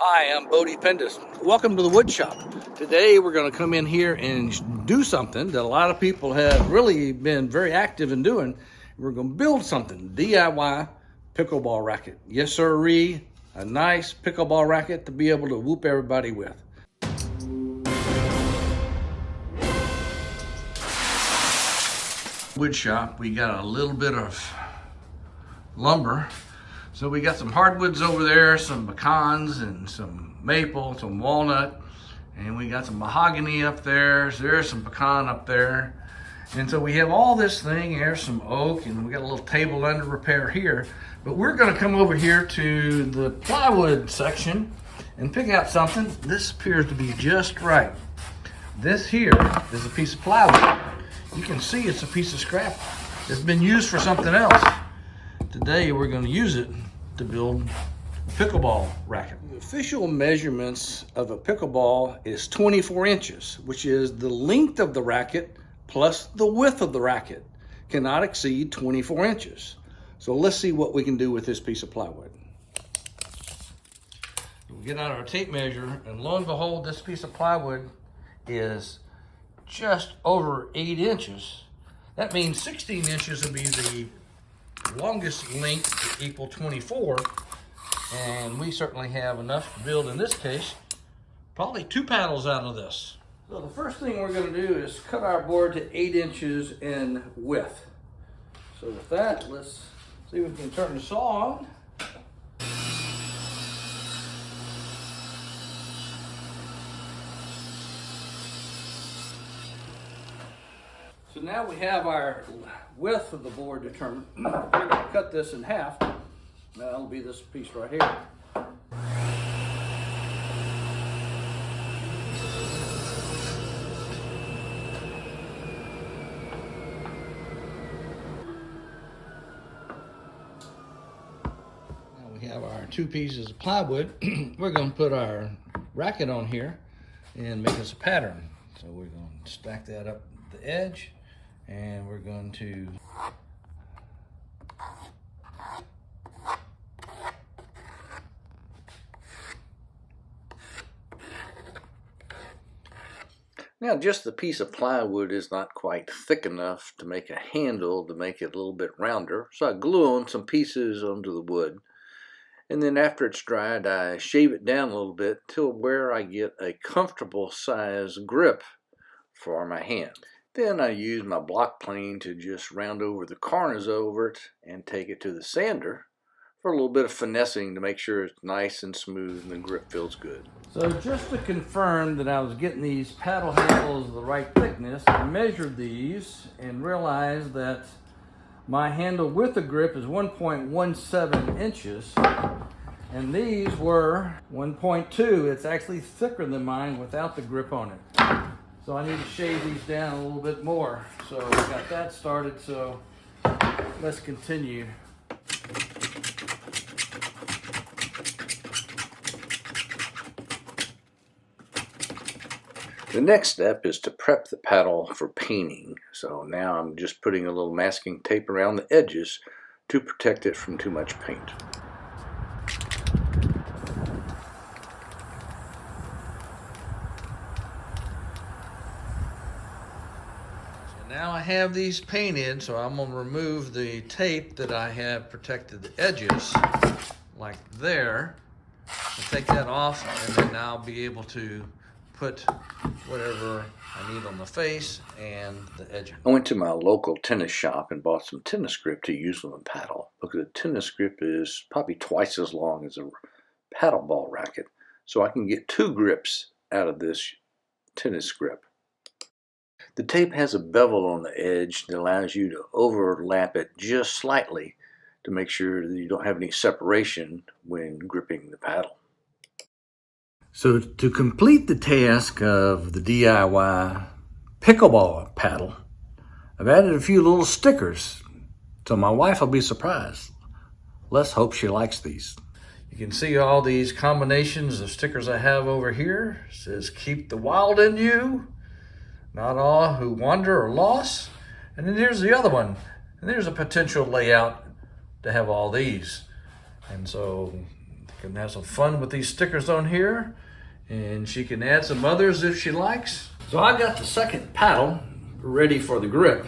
Hi, I'm Bodie Pendus. Welcome to the wood shop. Today we're going to come in here and do something that a lot of people have really been very active in doing. We're going to build something, DIY pickleball racket. Yes, sirree, a nice pickleball racket to be able to whoop everybody with. Wood shop, we got a little bit of lumber. So we got some hardwoods over there, some pecans and some maple, some walnut, and we got some mahogany up there. So there's some pecan up there. And so we have all this thing. There's some oak, and we got a little table under repair here. But we're gonna come over here to the plywood section and pick out something. This appears to be just right. This here is a piece of plywood. You can see it's a piece of scrap. It's been used for something else. Today we're going to use it to build a pickleball racket. The official measurements of a pickleball is 24 inches, which is the length of the racket plus the width of the racket. Cannot exceed 24 inches. So let's see what we can do with this piece of plywood. We'll get out our tape measure, and lo and behold, this piece of plywood is just over 8 inches. That means 16 inches would be the longest length to equal 24, and we certainly have enough to build, in this case, probably 2 paddles out of this. So the first thing we're going to do is cut our board to 8 inches in width. So with that, let's see if we can turn the saw on. So now we have our width of the board determined. We're going to cut this in half. That'll be this piece right here. Now we have our 2 pieces of plywood. We're going to put our racket on here and make us a pattern. So we're going to stack that up the edge. And we're going to now just the piece of plywood is not quite thick enough to make a handle to make it a little bit rounder. So I glue on some pieces onto the wood. And then after it's dried, I shave it down a little bit till where I get a comfortable size grip for my hand. Then I use my block plane to just round over the corners over it and take it to the sander for a little bit of finessing to make sure it's nice and smooth and the grip feels good. So just to confirm that I was getting these paddle handles the right thickness, I measured these and realized that my handle with the grip is 1.17 inches and these were 1.2. It's actually thicker than mine without the grip on it. So I need to shave these down a little bit more. So we got that started, so let's continue. The next step is to prep the paddle for painting. So now I'm just putting a little masking tape around the edges to protect it from too much paint. Now I have these painted, so I'm going to remove the tape that I have protected the edges, like there, and take that off, and then I'll be able to put whatever I need on the face and the edge. I went to my local tennis shop and bought some tennis grip to use on the paddle, because a tennis grip is probably twice as long as a paddle ball racket, so I can get 2 grips out of this tennis grip. The tape has a bevel on the edge that allows you to overlap it just slightly to make sure that you don't have any separation when gripping the paddle. So to complete the task of the DIY pickleball paddle, I've added a few little stickers, so my wife will be surprised. Let's hope she likes these. You can see all these combinations of stickers I have over here. It says, "Keep the wild in you. Not all who wander are lost." And then here's the other one. And there's a potential layout to have all these. And so Can have some fun with these stickers on here, and she can add some others if she likes. So I got the second paddle ready for the grip.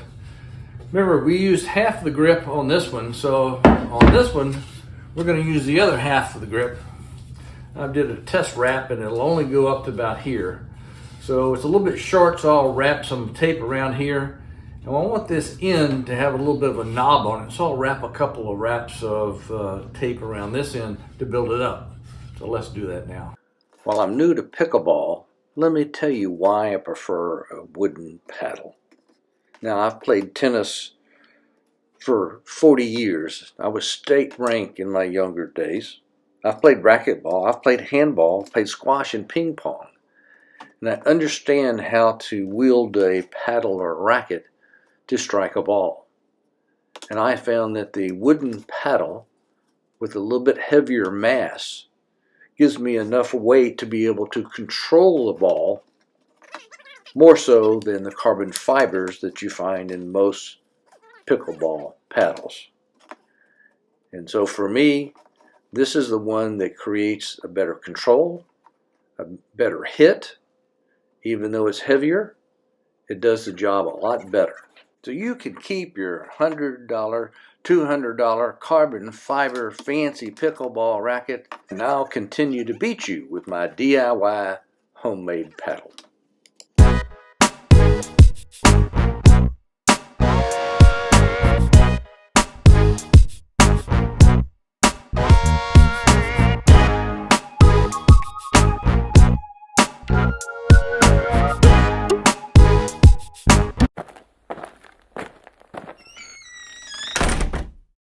Remember, we used half the grip on this one, so on this one, we're going to use the other half of the grip. I did a test wrap, and it'll only go up to about here. So it's a little bit short, so I'll wrap some tape around here. And I want this end to have a little bit of a knob on it, so I'll wrap a couple of wraps of tape around this end to build it up. So let's do that now. While I'm new to pickleball, let me tell you why I prefer a wooden paddle. Now, I've played tennis for 40 years. I was state rank in my younger days. I've played racquetball, I've played handball, played squash and ping pong. And I understand how to wield a paddle or a racket to strike a ball. And I found that the wooden paddle with a little bit heavier mass gives me enough weight to be able to control the ball more so than the carbon fibers that you find in most pickleball paddles. And so for me, this is the one that creates a better control, a better hit. Even though it's heavier, it does the job a lot better. So you can keep your $100, $200 carbon fiber fancy pickleball racket, and I'll continue to beat you with my DIY homemade paddle.